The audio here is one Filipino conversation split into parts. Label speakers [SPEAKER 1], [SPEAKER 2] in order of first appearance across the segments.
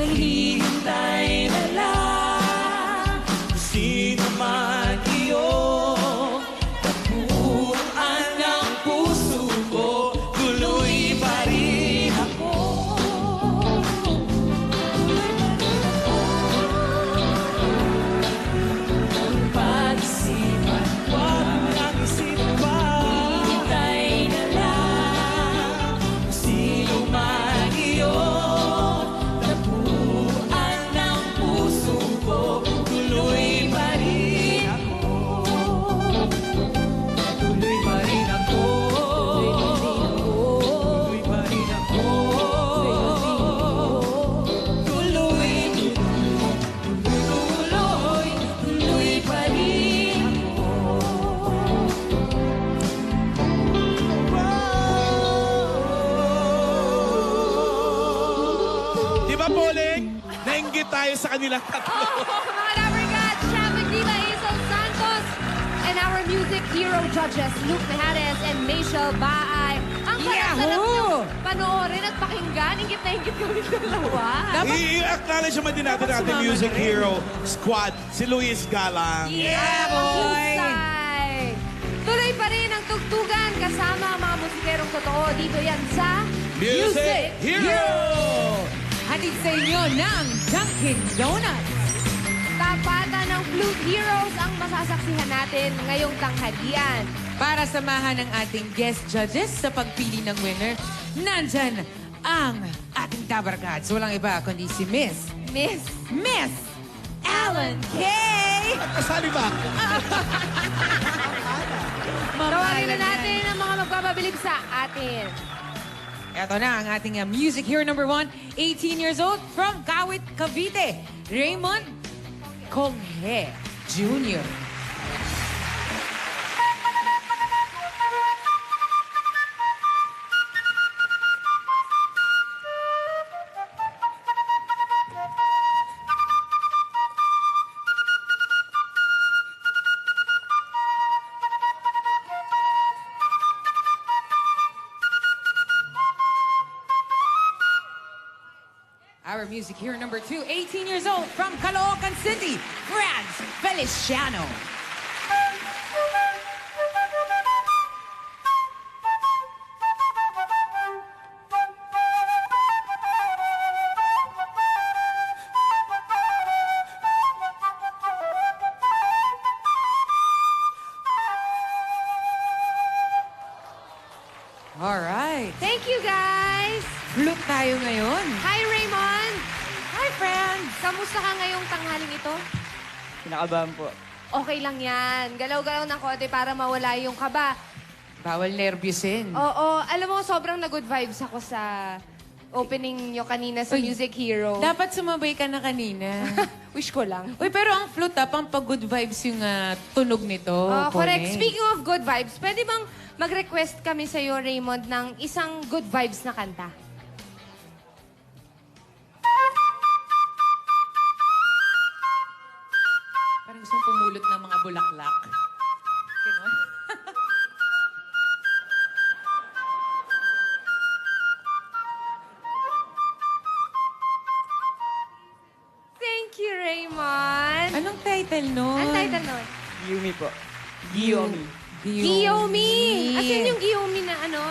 [SPEAKER 1] Hihintay na lang sino man iyong tapuan ng puso ko, tuloy pa rin ako. Pag-isipan, wag lang isip pa. Hihintay na lang sino man iyong tapuan ng puso ko, tuloy pa rin ako. Tuloy pa rin ako. Tuloy pa rin ako. Tuloy, tuloy, tuloy pa rin
[SPEAKER 2] Di ba, Poling? Nainggit tayo sa kanilang tatlo.
[SPEAKER 3] Mga Labergats, Cham Magdila, Isel Santos, and our music hero judges, Luke Mejares and Michelle Baay. Ang sarap nyo panoorin at pakinggan. Ingit na ingit kami dalawa.
[SPEAKER 2] I-acknowledge naman din natin ang ating music hero squad, si Luis Galang.
[SPEAKER 3] Yeah, boy! Tuloy pa rin ang tugtugan kasama ang mga musikerong totoo. Dito yan sa
[SPEAKER 2] Music Hero!
[SPEAKER 4] Hatid sa inyo ng Dunkin' Donuts.
[SPEAKER 3] Tapatan ng Flute Heroes ang masasaksihan natin ngayong tanghalian.
[SPEAKER 4] Para samahan ng ating guest judges sa pagpili ng winner, nandyan ang ating Tabarkads. Walang iba kundi si Miss Alan K.
[SPEAKER 2] Kasali ba?
[SPEAKER 3] Tawagin na natin ang mga magpapabilib sa atin.
[SPEAKER 4] Ito na ang ating music hero number 1, 18 years old, from Kawit, Cavite, Raymond Conghe Jr. Our music hero number 2, 18 years old, from Caloocan City, Franz Feliciano. All right.
[SPEAKER 3] Thank you, guys!
[SPEAKER 4] Flute tayo ngayon.
[SPEAKER 3] Hi, Raymond!
[SPEAKER 4] Hi, friends!
[SPEAKER 3] Kamusta ka ngayong tanghaling ito?
[SPEAKER 5] Kinakabahan po.
[SPEAKER 3] Okay lang yan. Galaw-galaw ng konti para mawala yung kaba.
[SPEAKER 4] Bawal nervyusin.
[SPEAKER 3] Oo, alam mo, sobrang na-good vibes ako sa opening nyo kanina sa
[SPEAKER 4] Uy,
[SPEAKER 3] Music Hero.
[SPEAKER 4] Dapat sumabay ka na kanina.
[SPEAKER 3] Wish ko lang.
[SPEAKER 4] Uy, pero ang flute, pang pag-good vibes yung tunog nito.
[SPEAKER 3] Correct.
[SPEAKER 4] Poling.
[SPEAKER 3] Speaking of good vibes, pwede bang mag-request kami sa'yo, Raymond, ng isang good vibes na kanta?
[SPEAKER 4] Parang gusto pumulot ng mga bulaklak. Ganon.
[SPEAKER 3] Thank you, Raymond.
[SPEAKER 4] Anong title nun?
[SPEAKER 3] Ang title nun?
[SPEAKER 5] Yumi po. Giyomi.
[SPEAKER 3] Giyomi. Asan yung Giyomi na ano?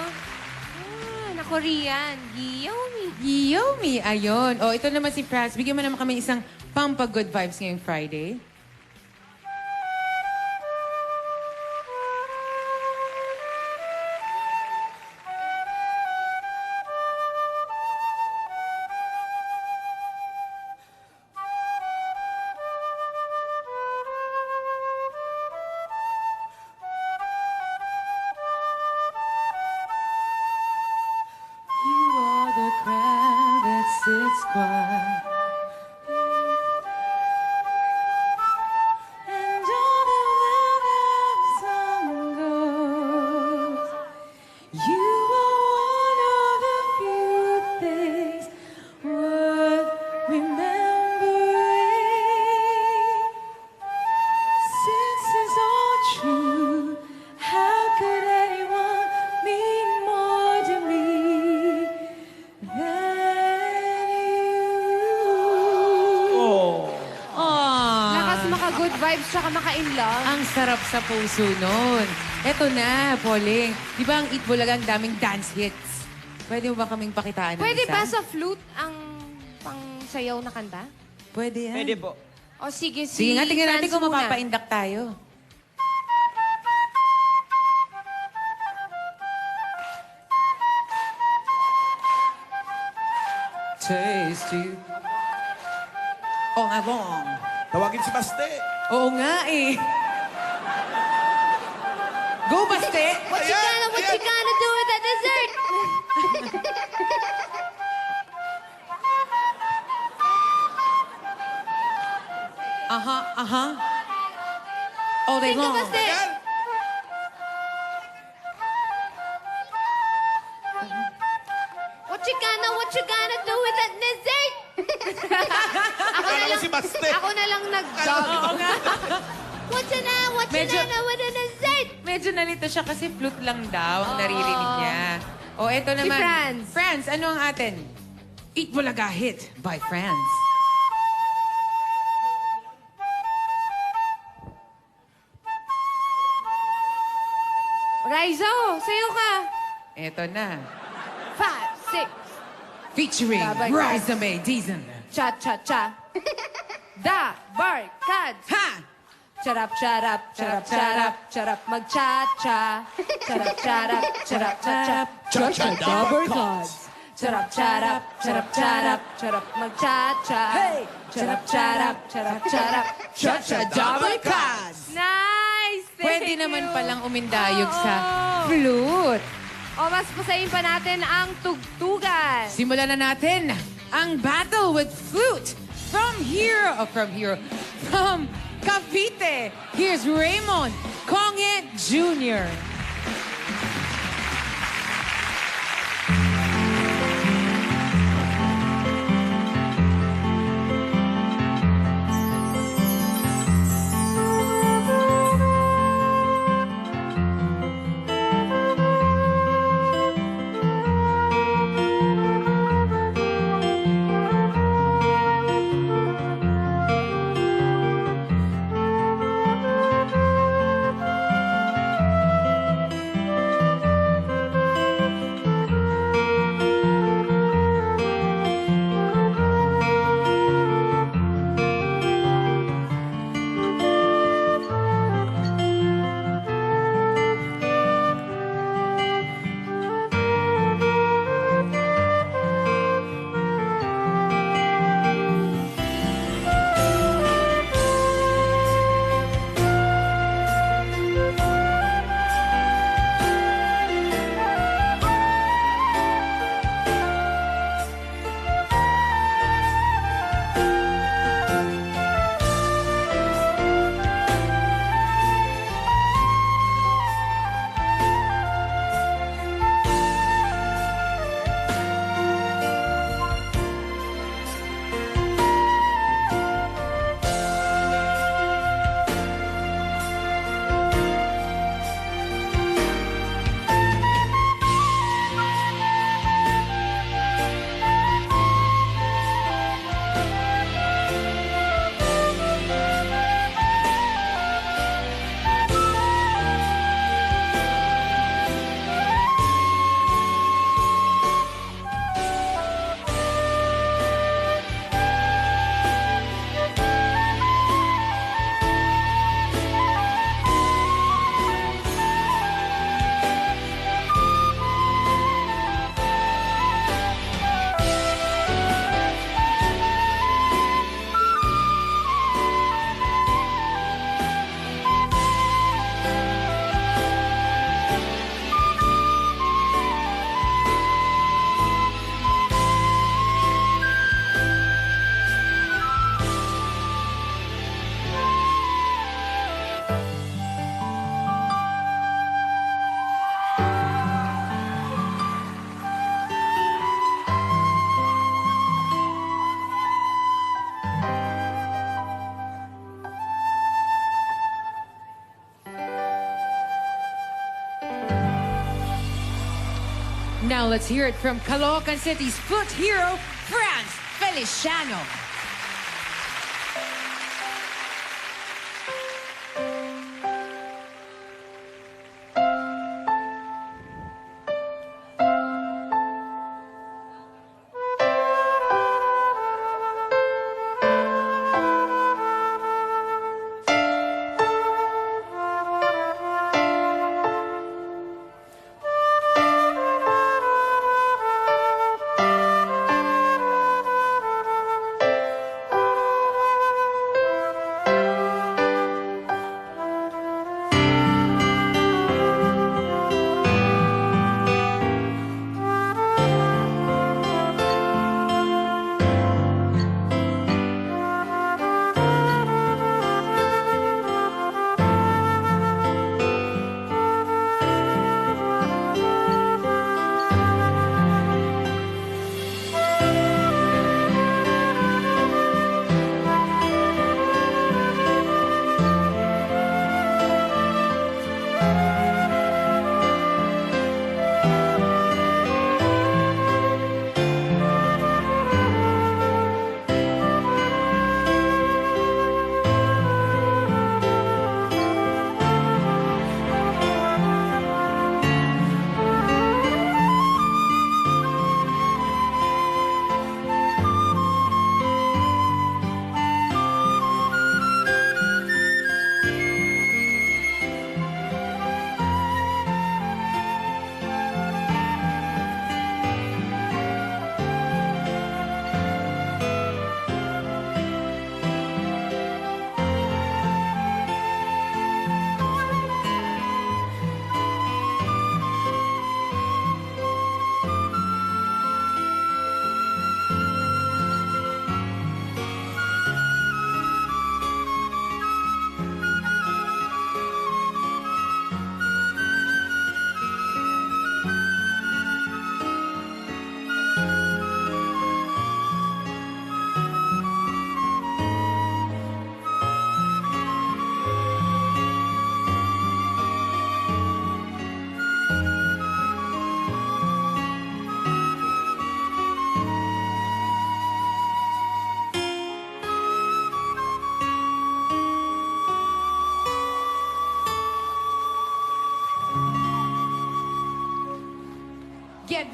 [SPEAKER 3] Na Korean. Giyomi.
[SPEAKER 4] Giyomi. Ayun. O, ito naman si Franz. Bigyan mo naman kami isang pampa-good vibes ngayong Friday. You are the crowd that sits quiet. And all the welcome song goes. You are one of the few things worth remembering. Since it's all true, how could anyone mean more to me than you?
[SPEAKER 3] vibes tsaka maka-in-love.
[SPEAKER 4] Ang sarap sa puso nun. Eto na, Pauling. Di ba ang Eat Bulaga ang daming dance hits? Pwede mo ba kaming pakitaan ng
[SPEAKER 3] Pwede
[SPEAKER 4] isa?
[SPEAKER 3] ba sa flute ang pang-sayaw na kanta?
[SPEAKER 4] Pwede yan.
[SPEAKER 5] Pwede po.
[SPEAKER 3] O sige,
[SPEAKER 4] Sige nga, tingnan natin
[SPEAKER 3] Franz
[SPEAKER 4] kung
[SPEAKER 3] muna.
[SPEAKER 4] mapapaindak tayo. Tasty. Oh, nga bong.
[SPEAKER 2] Tawagin si Baste.
[SPEAKER 4] Oo nga eh. Go, Baste!
[SPEAKER 3] What you gonna do with the dessert?
[SPEAKER 4] Aha, aha. All day
[SPEAKER 3] Sing ka,
[SPEAKER 4] long.
[SPEAKER 3] Baste!
[SPEAKER 2] Ayan.
[SPEAKER 3] What you gonna do with that dessert?
[SPEAKER 2] Kala ko si Baste.
[SPEAKER 3] Ako na lang nag-dog.
[SPEAKER 4] Oo nga.
[SPEAKER 3] What you
[SPEAKER 4] Medyo-
[SPEAKER 3] na with the dessert?
[SPEAKER 4] Medyo nalito siya kasi flute lang daw ang naririnig niya. O, eto naman.
[SPEAKER 3] Franz.
[SPEAKER 4] Franz, ano ang atin? Eat Bulaga hit by Franz.
[SPEAKER 3] Raizo, sayo ka.
[SPEAKER 4] Eto na.
[SPEAKER 3] 5, 6,
[SPEAKER 4] Featuring
[SPEAKER 3] Babay.
[SPEAKER 4] Riza May Dizon.
[SPEAKER 3] cha-cha-cha. Da, barkads.
[SPEAKER 4] Ha!
[SPEAKER 3] Charap, charap, charap, charap, charap, mag-cha-cha. Charap, charap, charap, charap, cha-cha, double cards. Charap, charap, charap, charap, charap, mag-cha-cha. Charap, charap, charap, charap, cha-cha, double cards. Nice! Thank
[SPEAKER 4] Pwede naman
[SPEAKER 3] you.
[SPEAKER 4] palang umindayog sa
[SPEAKER 3] Oo.
[SPEAKER 4] flute.
[SPEAKER 3] O, mas pasayin pa natin ang tugtugan.
[SPEAKER 4] Simulan na natin ang battle with flute from Cavite. Here's Raymond Conget Jr. Now let's hear it from Caloocan City's flute hero, Franz Feliciano.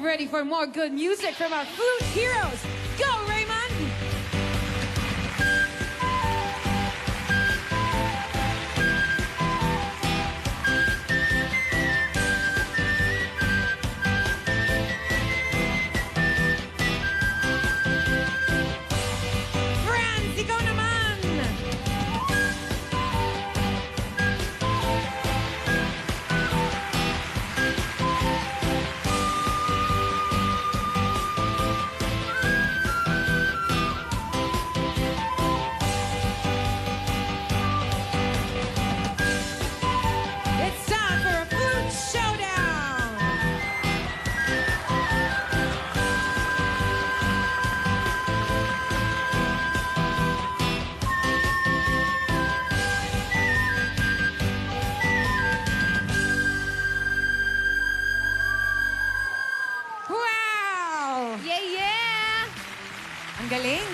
[SPEAKER 4] ready for more good music from our flute heroes. Go, Raymond! Franz, ikaw naman! It's time for a flute showdown! Wow!
[SPEAKER 3] Yeah, yeah!
[SPEAKER 4] Ang galing!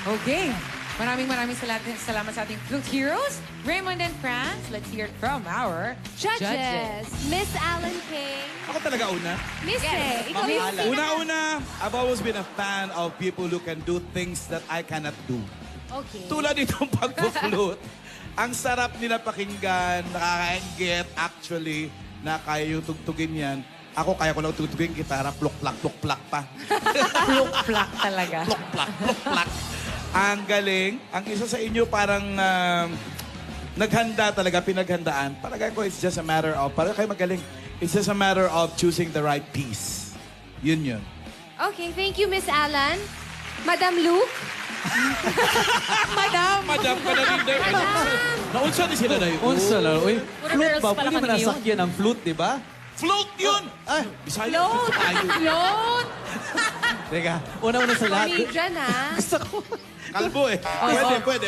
[SPEAKER 4] Okay. Maraming salamat sa ating flute heroes, Raymond and Franz. Let's hear it from our
[SPEAKER 3] Judges. Miss Alan King.
[SPEAKER 2] Ako talaga una.
[SPEAKER 3] Miss A. Ikaw yung
[SPEAKER 2] Una-una, I've always been a fan of people who can do things that I cannot do.
[SPEAKER 3] Okay.
[SPEAKER 2] Tulad nitong pag-flute. Ang sarap nila pakinggan, nakaka-engget actually, na kaya yung tugtugin yan. Ako kaya ko lang tugtugin gitara, pluk-plak pa.
[SPEAKER 4] Pluk-plak talaga.
[SPEAKER 2] Pluk-plak. Ang galing. Ang isa sa inyo parang naghanda talaga, pinaghandaan. Parang ko, it's just a matter of, parang kayo magaling. It's just a matter of choosing the right piece. Yun.
[SPEAKER 3] Okay, thank you, Miss Alan. Madam Luke.
[SPEAKER 4] Madam!
[SPEAKER 2] Madam ka na rin din. Naunsa ni sila na yun?
[SPEAKER 6] Unsa lang, uy. Flute
[SPEAKER 4] girls
[SPEAKER 6] ba?
[SPEAKER 4] pala
[SPEAKER 6] Pwede mo
[SPEAKER 4] kami yun.
[SPEAKER 6] nasakyan ang flute, di ba?
[SPEAKER 2] Float yun!
[SPEAKER 6] Ay,
[SPEAKER 2] Bisaya. Float!
[SPEAKER 4] Float!
[SPEAKER 6] teka. Una-una sa lahat.
[SPEAKER 3] Comedian, ha?
[SPEAKER 6] Gusto ko,
[SPEAKER 2] Kalbo eh.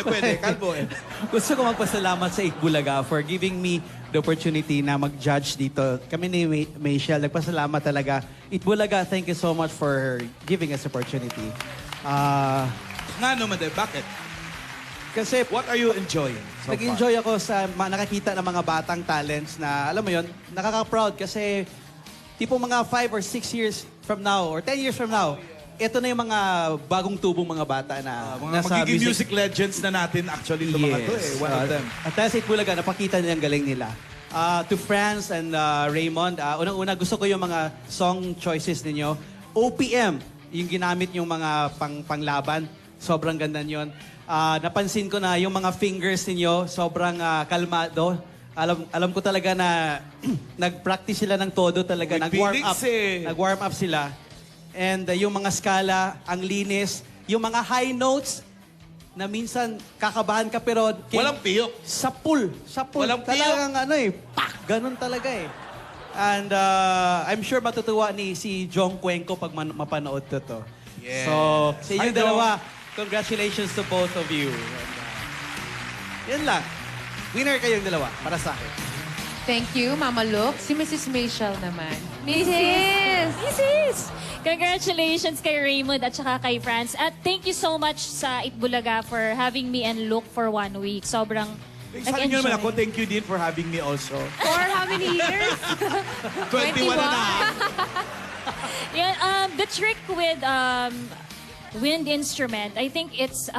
[SPEAKER 2] Pwede. Kalbo eh.
[SPEAKER 6] gusto ko magpasalamat sa Itbulaga for giving me the opportunity na mag-judge dito. Kami ni Michelle, nagpasalamat talaga. Itbulaga, thank you so much for giving us opportunity.
[SPEAKER 2] Nga naman eh, bakit?
[SPEAKER 6] Kasi
[SPEAKER 2] What are you enjoying so far?
[SPEAKER 6] nag-enjoy ako sa nakakita ng mga batang talents na, alam mo yon, nakaka-proud kasi tipong mga 5 or 6 years from now or 10 years from now, ito na yung mga bagong tubong mga bata na
[SPEAKER 2] Mga magiging music legends na natin actually itong mga to eh. One of them.
[SPEAKER 6] At dahil sa Itbulaga, napakita nila ang galing nila. To Franz and Raymond, unang-una gusto ko yung mga song choices ninyo. OPM, yung ginamit yung mga panglaban. Sobrang ganda yun. Napansin ko na yung mga fingers ninyo, sobrang kalmado. Alam ko talaga na nag-practice sila ng todo talaga.
[SPEAKER 2] With
[SPEAKER 6] Nag-warm up.
[SPEAKER 2] feelings eh.
[SPEAKER 6] Nag-warm up sila. And yung mga skala, ang linis, yung mga high notes, na minsan kakabahan ka pero...
[SPEAKER 2] Walang piyok.
[SPEAKER 6] Sa pool.
[SPEAKER 2] Walang
[SPEAKER 6] Talagang pak! Ganun talaga eh. And I'm sure matutuwa ni si Jong Cuenco pag mapanood to.
[SPEAKER 2] Yeah.
[SPEAKER 6] So, sa inyo
[SPEAKER 2] Hi, Jong.
[SPEAKER 6] dalawa, congratulations to both of you. And, yan lang. Winner kayong dalawa, para sa akin.
[SPEAKER 4] Thank you, Mama Luke. Si Mrs. Michelle naman.
[SPEAKER 3] Mrs.
[SPEAKER 7] Mrs. Congratulations kay Raymond at saka kay Franz. At thank you so much sa Itbulaga for having me and Luke for 1 week. Sobrang
[SPEAKER 2] Sa inyo naman ako, thank you din for having me also.
[SPEAKER 3] For how many years?
[SPEAKER 2] 21 na na.
[SPEAKER 7] Yeah, the trick with wind instrument, I think it's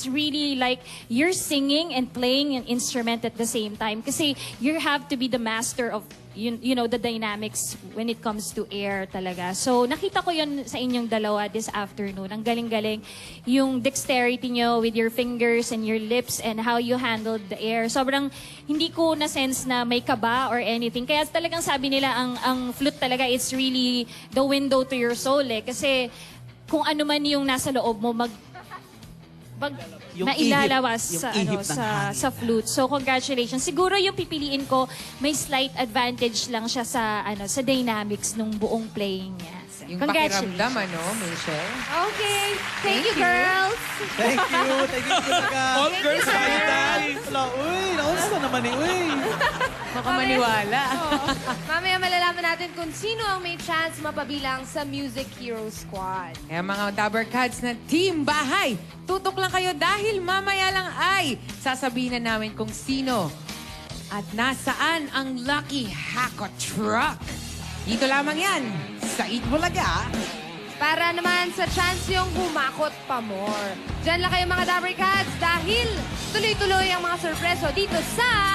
[SPEAKER 7] really like you're singing and playing an instrument at the same time. Kasi you have to be the master of you know the dynamics when it comes to air talaga. So nakita ko yun sa inyong dalawa this afternoon. Ang galing-galing yung dexterity nyo with your fingers and your lips and how you handled the air. Sobrang hindi ko na sense na may kaba or anything. Kaya talagang sabi nila ang flute talaga it's really the window to your soul kasi kung ano man yung nasa loob mo
[SPEAKER 6] Yung
[SPEAKER 7] nailalabas
[SPEAKER 6] ihip,
[SPEAKER 7] sa
[SPEAKER 6] yung ihip ng hangin.
[SPEAKER 7] sa flute. So congratulations. Siguro yung pipiliin ko may slight advantage lang siya sa sa dynamics ng buong playing niya. So,
[SPEAKER 4] Yung pakiramdam, ano, Michelle?
[SPEAKER 3] Okay. Thank you,
[SPEAKER 4] Thank you.
[SPEAKER 3] girls.
[SPEAKER 6] Thank you Itbulaga.
[SPEAKER 2] All girls tayo tayo.
[SPEAKER 6] Wala, uy, naunsa naman eh, uy.
[SPEAKER 4] Baka maniwala.
[SPEAKER 3] Mamaya malalaman natin kung sino ang may chance mapabilang sa Music Hero Squad.
[SPEAKER 4] Kaya mga Dabber Cats na Team Bahay, tutok lang kayo dahil mamaya lang ay sasabihin na namin kung sino at nasaan ang Lucky Hako Truck. Dito lamang yan sa Eat Bulaga.
[SPEAKER 3] Para naman sa chance yung humakot pa more. Diyan lang kayo mga Dabber Cats dahil tuloy-tuloy ang mga sorpreso dito sa